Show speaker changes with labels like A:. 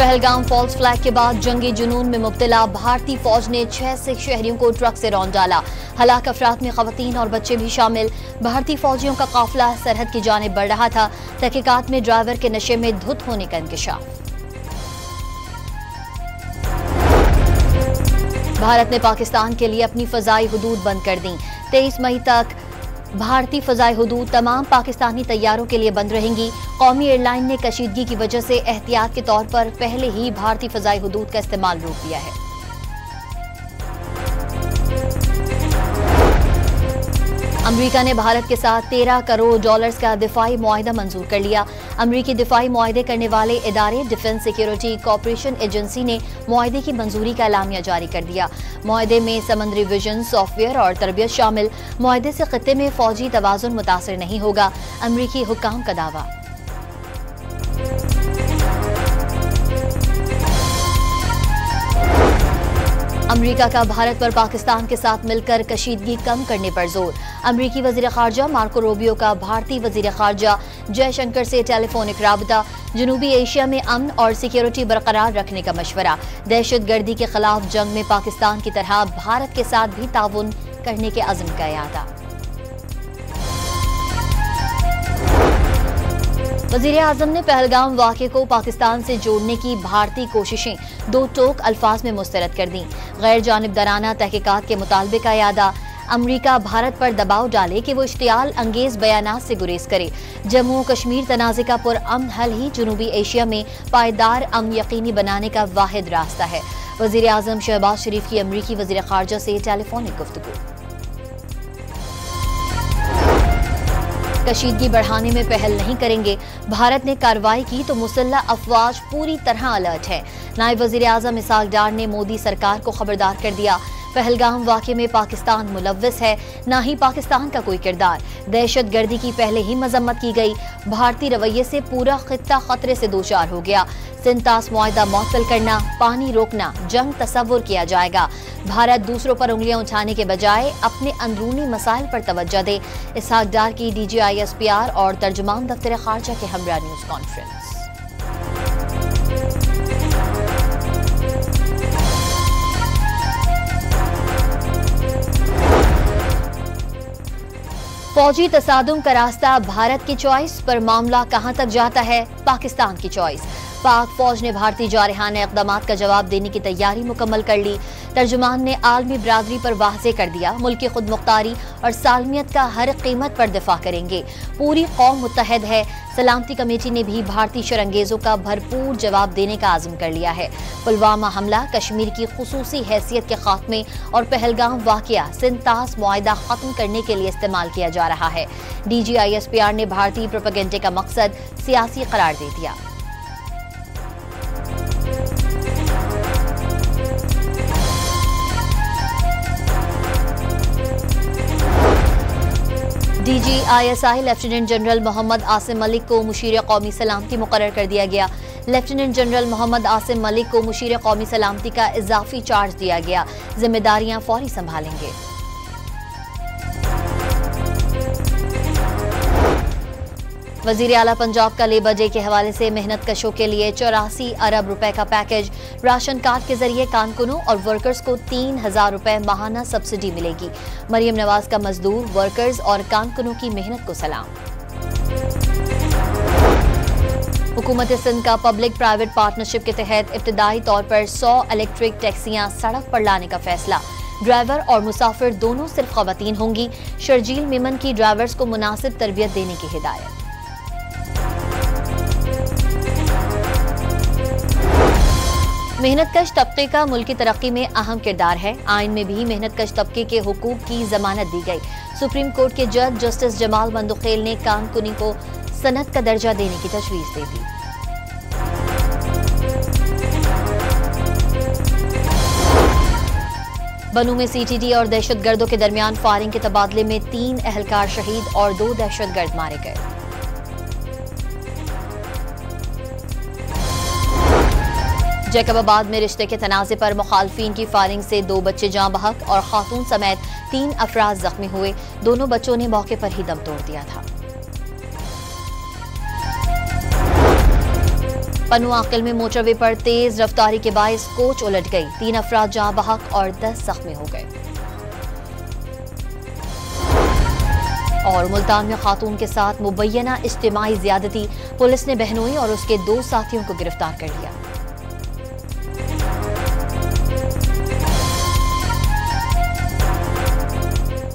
A: Pahalgam false flag के बाद जंगी जुनून में मुब्तला भारतीय फौज ने 6 सिख शहरियों को ट्रक से रौंद डाला। हलाक अफराद में खवातीन और बच्चे भी शामिल। भारतीय फौजियों का काफिला सरहद की जानिब बढ़ रहा था। तहकीकात में ड्राइवर के नशे में धुत होने का इंकशाफ। भारत ने पाकिस्तान के लिए अपनी फजाई हुदूद बंद कर दी। 23 मई तक भारतीय फजाई हुदूद तमाम पाकिस्तानी तैयारों के लिए बंद रहेंगी। कौमी एयरलाइन ने कशीदगी की वजह से एहतियात के तौर पर पहले ही भारतीय फजाई हुदूद का इस्तेमाल रोक दिया है। अमेरिका ने भारत के साथ $13 करोड़ का दिफाई मुआहिदा मंजूर कर लिया। अमेरिकी दिफाई मुआहिदे करने वाले इदारे डिफेंस सिक्योरिटी कॉर्पोरेशन एजेंसी ने मुआहिदे की मंजूरी का एलामिया जारी कर दिया। मुआहिदे में समंदरी विजन, सॉफ्टवेयर और तरबियत शामिल। मुआहिदे से खित्ते में फौजी तवाज़ुन मुतासर नहीं होगा, अमेरिकी हुक्काम का दावा। अमेरिका का भारत पर पाकिस्तान के साथ मिलकर कशीदगी कम करने पर जोर। अमेरिकी वजीर खारजा मार्को रूबियो का भारतीय वजीर खारजा जयशंकर से टेलीफोनिक राबता। जनूबी एशिया में अमन और सिक्योरिटी बरकरार रखने का मशवरा। दहशतगर्दी के खिलाफ जंग में पाकिस्तान की तरह भारत के साथ भी ताउन करने के अज़्म का इरादा। वज़ीर आज़म ने पहलगाम वाक़े को पाकिस्तान से जोड़ने की भारतीय कोशिशें दो टोक अल्फाज में मुस्तरद कर दी। गैर जानिबदाराना तहकीकात के मुतालबे का इरादा। अमरीका भारत पर दबाव डाले कि वो इश्तियाल अंगेज बयानात से गुरेज करे। जम्मू और कश्मीर तनाज़े का पुरअमन हल ही जनूबी एशिया में पायदार अमन यकीनी बनाने का वाहिद रास्ता है। वज़ीर आज़म शहबाज शरीफ की अमरीकी वज़ीर खारजा से टेलीफोनिक गुफ्तगू। कशीदगी बढ़ाने में पहल नहीं करेंगे। भारत ने कार्रवाई की तो मुसल्लह अफवाज पूरी तरह अलर्ट है। नायब वज़ीर आज़म इसहाक डार ने मोदी सरकार को खबरदार कर दिया। पहलगाम वाक़े में पाकिस्तान मुलव्विस है, ना ही पाकिस्तान का कोई किरदार। दहशतगर्दी की पहले ही मजम्मत की गई। भारतीय रवैये से पूरा खित्ता खतरे से दो चार हो गया। सिंतास मुआहिदा मुअत्तल करना, पानी रोकना, जंग तसव्वुर किया जाएगा। भारत दूसरों पर उंगलियां उठाने के बजाय अपने अंदरूनी मसाइल पर तवज्जो दे। इसहाक डार की DGISPR और तर्जुमान दफ्तर खारजा के हमरा न्यूज कॉन्फ्रेंस। फौजी तसादुम का रास्ता भारत की चॉइस पर मामला कहां तक जाता है? पाकिस्तान की चॉइस। पाक फौज ने भारतीय जारहाना इक़दामात का जवाब देने की तैयारी मुकम्मल कर ली। तर्जुमान ने आलमी बरादरी पर वाज़े कर दिया, मुल्की खुद मुख्तारी और सालमियत का हर कीमत पर दिफा करेंगे। पूरी कौम मुत्तहद है। सलामती कमेटी ने भी भारतीय शरंगेजों का भरपूर जवाब देने का आज़म कर लिया है। पुलवामा हमला, कश्मीर की खुसूसी हैसियत के खात्मे और पहलगाम वाक़या सिंतास मुआहिदा खत्म करने के लिए इस्तेमाल किया जा रहा है। DGISPR ने भारतीय प्रोपेगेंडे का मकसद सियासी करार दे दिया। DGISI lieutenant general Mohammad Asim Malik को मुशीर कौमी सलामती मुकर्रर कर दिया गया। लेफ्टिनेंट जनरल मोहम्मद आसिम मलिक को मुशीर कौमी सलामती का इजाफी चार्ज दिया गया। जिम्मेदारियां फौरी संभालेंगे। वजीर आला पंजाब का लेबर डे के हवाले से मेहनत कशों के लिए 84 अरब रुपए का पैकेज। राशन कार्ड के जरिए कारकुनों और वर्कर्स को 3000 रुपए माहाना सब्सिडी मिलेगी। मरियम नवाज का मजदूर, वर्कर्स और कारकुनों की मेहनत को सलाम। हुकूमत सिंध का पब्लिक प्राइवेट पार्टनरशिप के तहत इब्तदाई तौर पर 100 इलेक्ट्रिक टैक्सियां सड़क पर लाने का फैसला। ड्राइवर और मुसाफिर दोनों सिर्फ खवातीन होंगी। शर्जील मेमन की ड्राइवर्स को मुनासिब तरबियत देने की हिदायत। मेहनतकश तबके का मुल्की तरक्की में अहम किरदार है। आइन में भी मेहनतकश तबके के हुकूक की जमानत दी गई। सुप्रीम कोर्ट के जज जस्टिस जमाल मंदुखेल ने कारकुनी को सनत का दर्जा देने की तजवीज दे दी। बनू में CTD और दहशतगर्दों के दरमियान फायरिंग के तबादले में 3 अहलकार शहीद और 2 दहशतगर्द मारे गए। जैकबाबाद में रिश्ते के तनाज़े पर मुखालफिन की फायरिंग से 2 बच्चे जाँ बहक और खातून समेत 3 अफराद जख्मी हुए। दोनों बच्चों ने मौके पर ही दम तोड़ दिया था। पन्नू आकिल में मोटरवे पर तेज रफ्तारी के बायस कोच उलट गई, 3 अफराद जाँ बहक और 10 जख्मी हो गए। और मुल्तान में खातून के साथ मुबैना इज्तिमाई ज्यादती, पुलिस ने बहनोई और उसके 2 साथियों को गिरफ्तार कर लिया।